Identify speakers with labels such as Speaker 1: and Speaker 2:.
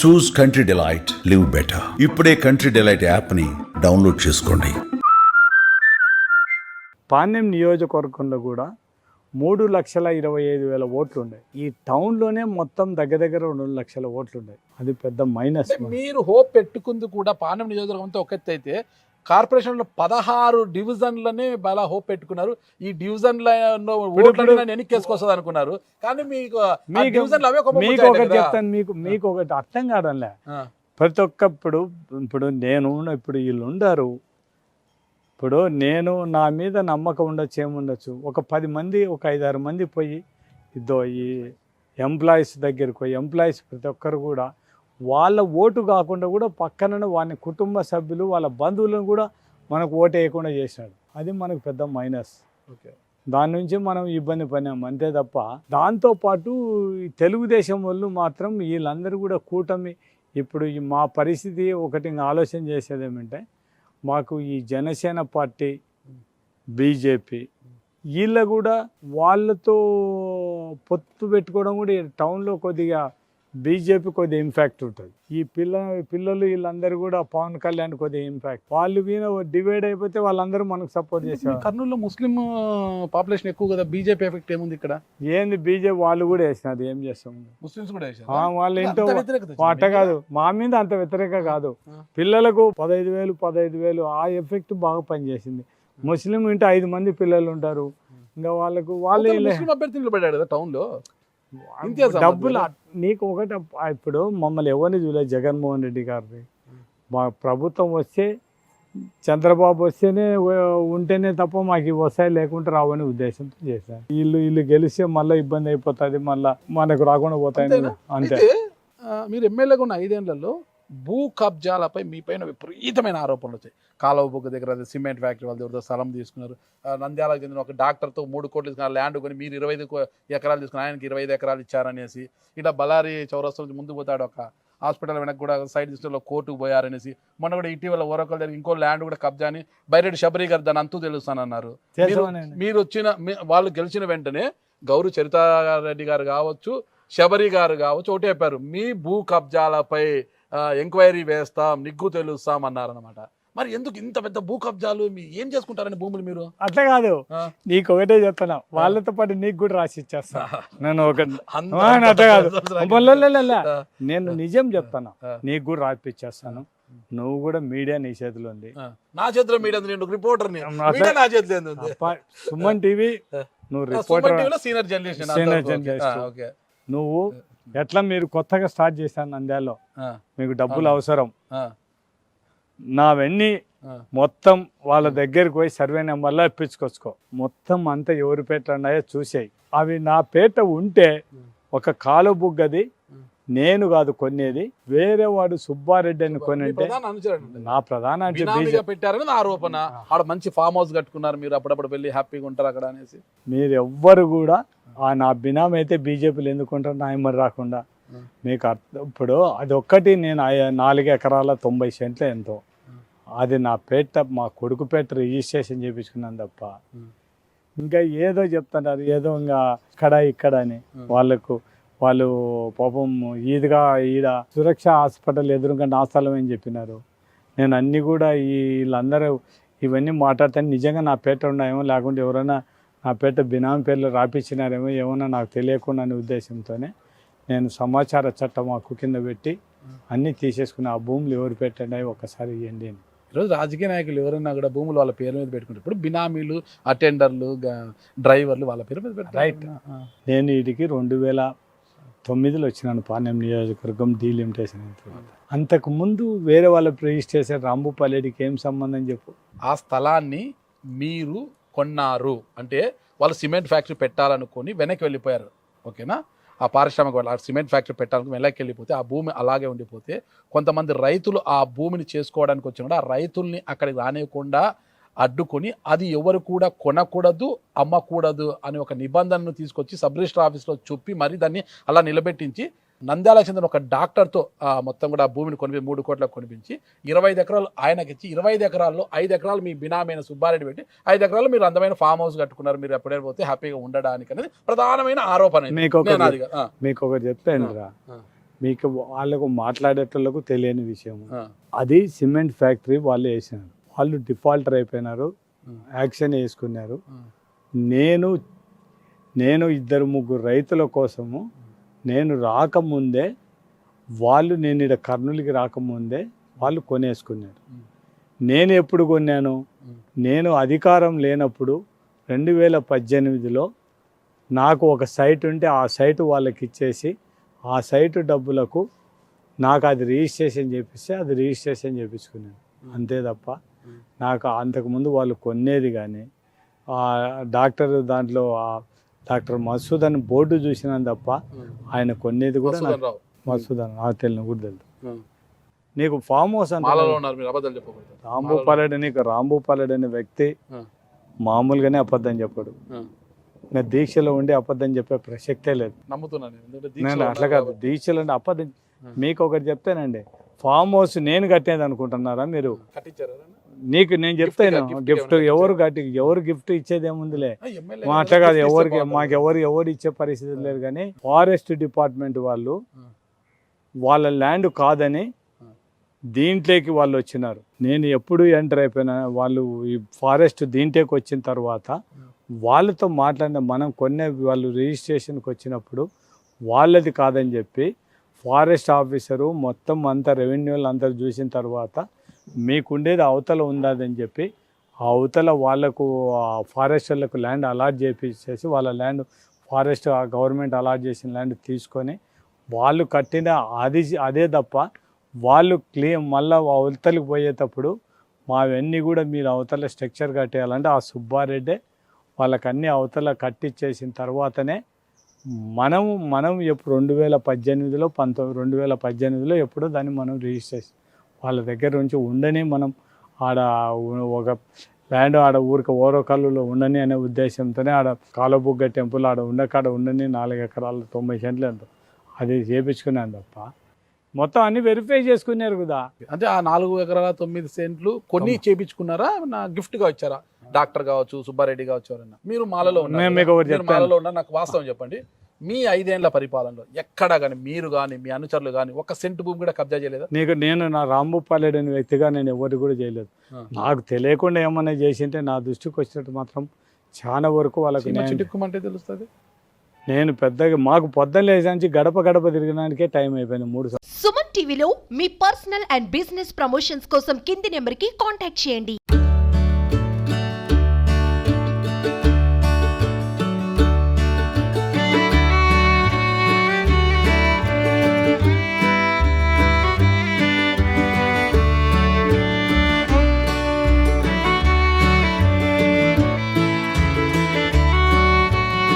Speaker 1: చూస్ country delight, live better. ఇప్పుడే country delight యాప్ని download చేసుకోండి.
Speaker 2: పాణ్యం నియోజకవర్గంలో కూడా 3,25,000 ఓట్లు ఉన్నాయి. ఈ టౌన్లోనే మొత్తం దగ్గర 2 లక్షల ఓట్లు ఉన్నాయి. అది పెద్ద మైనస్.
Speaker 3: మీరు హోప్ పెట్టుకుంది కూడా పాణ్యం నియోజకవర్గంతో ఒక ఎత్తు అయితే కార్పొరేషన్లో 16 డివిజన్లనే బాగా హోప్ పెట్టుకున్నారు. ఈ డివిజన్లలో ఎన్నికేసుకొస్తుంది అనుకున్నారు. కానీ మీకు
Speaker 2: మీకు ఒకటి చెప్తాను, మీకు ఒకటి అర్థం కాదంలే. ప్రతి ఒక్క ఇప్పుడు నేను ఇప్పుడు వీళ్ళు ఉండరు. ఇప్పుడు నేను నా మీద నమ్మకం ఉండొచ్చు, ఏముండొచ్చు. ఒక 10 మంది, ఒక 5-6 మంది పోయి ఈ ఎంప్లాయీస్ దగ్గరికి పోయి ఎంప్లాయీస్ ప్రతి ఒక్కరు కూడా వాళ్ళ ఓటు కాకుండా కూడా పక్కన వాళ్ళ కుటుంబ సభ్యులు వాళ్ళ బంధువులను కూడా మనకు ఓటు వేయకుండా చేసినాడు. అది మనకు పెద్ద మైనస్. దాని నుంచి మనం ఇబ్బంది పడినాం అంతే తప్ప. దాంతోపాటు తెలుగుదేశం వాళ్ళు మాత్రం వీళ్ళందరూ కూడా కూటమి. ఇప్పుడు మా పరిస్థితి ఒకటి ఆలోచన చేసేది ఏమంటే, మాకు ఈ జనసేన పార్టీ, బీజేపీ వీళ్ళ కూడా వాళ్ళతో పొత్తు పెట్టుకోవడం కూడా టౌన్లో కొద్దిగా బీజేపీ కొద్దిగా ఇంపాక్ట్ ఉంటుంది. ఈ పిల్లలు వీళ్ళందరూ కూడా పవన్ కళ్యాణ్ కొద్దిగా ఇంపాక్ట్. వాళ్ళు మీద డివైడ్ అయిపోతే వాళ్ళందరూ మనకు సపోర్ట్ చేశారు.
Speaker 3: కర్నూలులో ముస్లిం పాపులేషన్ ఎక్కువ కదా, బీజేపీ ఎఫెక్ట్ ఏముంది ఇక్కడ?
Speaker 2: ఏంది బీజేపీ వాళ్ళు కూడా వేసినది, ఏం చేస్తాం.
Speaker 3: ముస్లిమ్స్ కూడా
Speaker 2: వాళ్ళు ఏంటో అట్ట కాదు, మా మీద అంత వ్యతిరేక కాదు. పిల్లలకు 15,000 ఆ ఎఫెక్ట్ బాగా పనిచేసింది. ముస్లిం ఇంటే 5 మంది పిల్లలు ఉంటారు. ఇంకా వాళ్ళకు వాళ్ళే
Speaker 3: అభ్యర్థి నిలబడ్డాడు కదా టౌన్లో.
Speaker 2: డబ్బులు నీకు ఒకటి. ఇప్పుడు మమ్మల్ని ఎవరిని చూడలేదు. జగన్మోహన్ రెడ్డి గారిని మా ప్రభుత్వం వస్తే, చంద్రబాబు వస్తేనే ఉంటేనే తప్ప మాకు వస్తాయి, లేకుంటే రావని ఉద్దేశంతో చేశారు. వీళ్ళు గెలిస్తే మళ్ళీ ఇబ్బంది అయిపోతుంది, మళ్ళీ మనకు రాకుండా పోతాయి అంతే.
Speaker 3: మీరు ఎమ్మెల్యేగా ఉన్న 5 ఏళ్లలో భూ కబ్జాలపై మీపైన విపరీతమైన ఆరోపణలు వచ్చాయి. కాలువ బొగ్గ దగ్గర సిమెంట్ ఫ్యాక్టరీ వాళ్ళ దగ్గర స్థలం తీసుకున్నారు. నంద్యాలకు చెందిన ఒక డాక్టర్తో 3 కోట్లు తీసుకున్నారు ల్యాండ్ కొని, మీరు 25 ఎకరాలు తీసుకున్నారు, ఆయనకి 25 ఎకరాలు ఇచ్చారనేసి. ఇలా బళ్ళారి చౌరస్తా నుంచి ముందుకు పోతాడు, ఒక హాస్పిటల్ వెనక్కి కూడా సైడ్ తీసుకుని కోర్టుకు పోయారనేసి. మొన్న కూడా ఇటీవల ఓరకల్ దగ్గర ఇంకో ల్యాండ్ కూడా కబ్జా అని బైరెడ్డి శబరి గారు దాని అంతూ తెలుస్తానన్నారు. మీరు వచ్చిన వాళ్ళు గెలిచిన వెంటనే గౌరు చరితారెడ్డి గారు కావచ్చు, శబరి గారు కావచ్చు ఒకటి చెప్పారు, మీ భూ కబ్జాలపై ఎంక్వైరీ వేస్తాం, నిగ్గు తెలుస్తాం అన్నారనమాట. మరి ఎందుకు ఇంత పెద్ద భూ కబ్జాలు? ఏం చేసుకుంటారని భూములు మీరు?
Speaker 2: అట్లా కాదు, నీకు ఒకటే చెప్తున్నా, వాళ్ళతో పాటు నీకు కూడా రాసి ఇచ్చేస్తా. నేను అట్లా కాదు, నేను నిజం చెప్తాను, నీకు కూడా రాసిచ్చేస్తాను. నువ్వు కూడా మీడియా నీ చేతిలో ఉంది.
Speaker 3: నా చేతిలో మీడియా, రిపోర్టర్ నా చేతిలో.
Speaker 2: సుమన్ టీవీ నువ్వు రిపోర్టర్,
Speaker 3: సీనియర్ జర్నలిస్ట్.
Speaker 2: నువ్వు ఎట్లా మీరు కొత్తగా స్టార్ట్ చేశాను నంద్యాలలో, మీకు డబ్బులు అవసరం, నావన్నీ మొత్తం వాళ్ళ దగ్గరికి పోయి సర్వే నెంబర్లో ఇప్పించుకొచ్చుకో. మొత్తం అంతా ఎవరి పేట ఉన్నాయో చూసేయి. అవి నా పేట ఉంటే ఒక కాలు బుగ్గది నేను కాదు కొనేది, వేరే వాడు సుబ్బారెడ్డి అని కొనింటే నా ప్రధాన
Speaker 3: పెట్టారని ఆరోపణ. ఆడ మంచి ఫామ్ హౌస్ కట్టుకున్నారు, మీరు అప్పుడప్పుడు వెళ్ళి హ్యాపీగా ఉంటారు అక్కడ అనేసి.
Speaker 2: మీరు ఎవ్వరు కూడా నా బినామీ అయితే బీజేపీలు ఎందుకుంటారు నా ఎమ్మడి రాకుండా. మీకు ఇప్పుడు అది ఒక్కటి, నేను 4 ఎకరాల 90 సెంట్లు ఎంతో, అది నా పేట, మా కొడుకు పేట రిజిస్ట్రేషన్ చేయించుకున్నాను తప్ప. ఇంకా ఏదో చెప్తున్నారు, ఏదో ఇంకా ఇక్కడ అని. వాళ్ళు పాపం ఈడ సురక్ష హాస్పిటల్ ఎదురుగా నా స్థలం అని చెప్పినారు. నేను అన్నీ కూడా వీళ్ళందరూ ఇవన్నీ మాట్లాడితే నిజంగా నా పేట ఉన్నాయేమో, లేకుంటే ఎవరైనా నా పేట బినామీ పేర్లు రాపించినారేమో ఏమన్నా నాకు తెలియకుండా అనే ఉద్దేశంతోనే నేను సమాచార చట్టం హక్కు కింద పెట్టి అన్నీ తీసేసుకుని, ఆ భూములు ఎవరు పెట్టండి ఒకసారి ఇవ్వండి అని.
Speaker 3: ఈరోజు రాజకీయ నాయకులు ఎవరైనా కూడా భూములు వాళ్ళ పేరు మీద పెట్టుకుంటారు. ఇప్పుడు బినామీలు, అటెండర్లు, డ్రైవర్లు వాళ్ళ పేరు మీద పెట్టారు.
Speaker 2: రైట్. నేను వీటికి 2009లో వచ్చినాను పాణ్యం నియోజకవర్గం డీలిమిటేషన్. అంతకుముందు వేరే వాళ్ళ రిజిస్ట్రేషన్ రాంభూపాలేడికి ఏం సంబంధం చెప్పు?
Speaker 3: ఆ స్థలాన్ని మీరు కొన్నారు అంటే వాళ్ళు సిమెంట్ ఫ్యాక్టరీ పెట్టాలనుకొని వెనక్కి వెళ్ళిపోయారు, ఓకేనా? ఆ పారిశ్రామిక వాళ్ళు ఆ సిమెంట్ ఫ్యాక్టరీ పెట్టాలని వెనక్కి వెళ్ళిపోతే ఆ భూమి అలాగే ఉండిపోతే, కొంతమంది రైతులు ఆ భూమిని చేసుకోవడానికి వచ్చిన కూడా ఆ రైతుల్ని అక్కడికి రానివ్వకుండా అడ్డుకొని, అది ఎవరు కూడా కొనకూడదు, అమ్మకూడదు అని ఒక నిబంధనను తీసుకొచ్చి సబ్ రిజిస్టర్ ఆఫీస్లో చెప్పి మరి దాన్ని అలా నిలబెట్టించి, నంద్యాలకు చెందిన ఒక డాక్టర్తో మొత్తం కూడా భూమిని 3 కోట్లకు కొనిపించి 25 ఎకరాలు ఆయనకిచ్చి, 25 ఎకరాల్లో 5 ఎకరాలు మీ బినామైన సుబ్బారెడ్డి పెట్టి 5 ఎకరాలు మీరు అందమైన ఫామ్ హౌస్ కట్టుకున్నారు, మీరు ఎప్పుడైనా పోతే హ్యాపీగా ఉండడానికి అనేది ప్రధానమైన ఆరోపణ.
Speaker 2: మీకు ఒకటి చెప్తాను రా, మీకు వాళ్ళకు మాట్లాడేటోళ్ళకు తెలియని విషయం.
Speaker 3: ఆ.
Speaker 2: అది సిమెంట్ ఫ్యాక్టరీ వాళ్ళు వేసినారు, వాళ్ళు డిఫాల్టర్ అయిపోయినారు, యాక్షన్ వేసుకున్నారు. నేను 2-3 రైతుల కోసము నేను రాకముందే వాళ్ళు, నేను ఇక్కడ కర్నూలుకి రాకముందే వాళ్ళు కొనేసుకున్నారు. నేను ఎప్పుడు కొన్నాను, నేను అధికారం లేనప్పుడు 2018లో నాకు ఒక సైట్ ఉంటే ఆ సైటు వాళ్ళకి ఇచ్చేసి ఆ సైటు డబ్బులకు నాకు అది రిజిస్ట్రేషన్ చేపిస్తే అది రిజిస్ట్రేషన్ చేయించుకున్నాను. అంతే తప్ప నాకు అంతకుముందు వాళ్ళు కొనేది కానీ డాక్టర్ దాంట్లో డాక్టర్ మసూద్ అని బోర్డు చూసినాను తప్ప ఆయన కొనేది కూడా మసూద్ అని నాకు తెలియదు కూడా తెలియదు. నీకు ఫామ్ హౌస్ అంటే రాంభూపాలెడ్ అనే వ్యక్తి మామూలుగానే అబద్ధం చెప్పాడు. ఇంకా దీక్షలో ఉండి అబద్ధం చెప్పే ప్రసక్తే లేదు. నేను అట్లా కాదు, దీక్షలో ఉండి అబద్ధం. మీకు ఒకటి చెప్తానండి, ఫామ్ హౌస్ నేను కట్టేది అనుకుంటున్నారా మీరు? నీకు నేను చెప్తాను, గిఫ్ట్ ఎవరు గిఫ్ట్ ఇచ్చేది ఏముందిలే. అట్లా కాదు, ఎవరు ఇచ్చే పరిస్థితి లేదు. కానీ ఫారెస్ట్ డిపార్ట్మెంట్ వాళ్ళు వాళ్ళ ల్యాండ్ కాదని దీంట్లోకి వాళ్ళు వచ్చినారు. నేను ఎప్పుడు ఎంటర్ అయిపోయినా వాళ్ళు ఈ ఫారెస్ట్ దీంట్లోకి వచ్చిన తర్వాత వాళ్ళతో మాట్లాడిన మనం వాళ్ళు రిజిస్ట్రేషన్కి వచ్చినప్పుడు వాళ్ళది కాదని చెప్పి ఫారెస్ట్ ఆఫీసరు మొత్తం అంతా రెవెన్యూలు అందరు చూసిన తర్వాత మీకుండేది అవతల ఉందని చెప్పి ఆ అవతల వాళ్ళకు ఫారెస్ట్ వాళ్ళకు ల్యాండ్ అలాట్ చేపించేసి వాళ్ళ ల్యాండ్ ఫారెస్ట్ గవర్నమెంట్ అలాట్ చేసిన ల్యాండ్ తీసుకొని వాళ్ళు కట్టిన అదే తప్ప వాళ్ళు మళ్ళీ అవతలకి పోయేటప్పుడు మావన్నీ కూడా మీరు అవతల స్ట్రక్చర్ కట్టేయాలంటే ఆ సుబ్బారెడ్డే వాళ్ళకన్నీ అవతల కట్టించేసిన తర్వాతనే మనం ఎప్పుడు 2018లో ఎప్పుడో దాన్ని మనం రిజిస్ట్రేషన్ వాళ్ళ దగ్గర నుంచి ఉండని మనం ఆడ ఒక ల్యాండ్ ఆడ ఊరికి ఓరకల్లులో ఉండని అనే ఉద్దేశంతోనే ఆడ కాలబుగ్గ టెంపుల్ ఆడ ఉండని 4 ఎకరాలు 90 సెంట్లు ఎంతో అది చేయించుకున్నాను తప్ప మొత్తం అన్ని వెరిఫై చేసుకున్నారు కదా.
Speaker 3: అంటే ఆ 4 ఎకరాల 9 సెంట్లు కొన్ని చేయించుకున్నారా, నా గిఫ్ట్ గా వచ్చారా? డాక్టర్ కావచ్చు, సుబ్బారెడ్డి కావచ్చు, ఎవరన్నా. మీరు మాలలో ఉన్నారు, నాకు వాస్తవం చెప్పండి. మీ 5 ఏళ్ల పరిపాలనలో ఎక్కడా కానీ మీరు కానీ మీ అనుచరులు కానీ ఒక సెంటు భూమి కూడా కబ్జా చేయలేదా? నేను
Speaker 2: నా రాంభూపాలెడ్ అనే వ్యక్తిగా నేను ఎవరు కూడా చేయలేదు. నాకు తెలియకుండా ఏమన్నా చేసింటే నా దృష్టికి వచ్చినట్టు మాత్రం చాలా వరకు వాళ్ళకి
Speaker 3: చిట్టుకుమంటే తెలుస్తుంది.
Speaker 2: నేను పెద్దగా మాకు పొద్దున్న లేచి గడప తిరగడానికే టైం అయిపోయింది 3 సార్లు.
Speaker 4: సుమన్ టీవీలో మీ పర్సనల్ అండ్ బిజినెస్ ప్రమోషన్స్ కోసం కింది నెంబర్కి కాంటాక్ట్ చేయండి.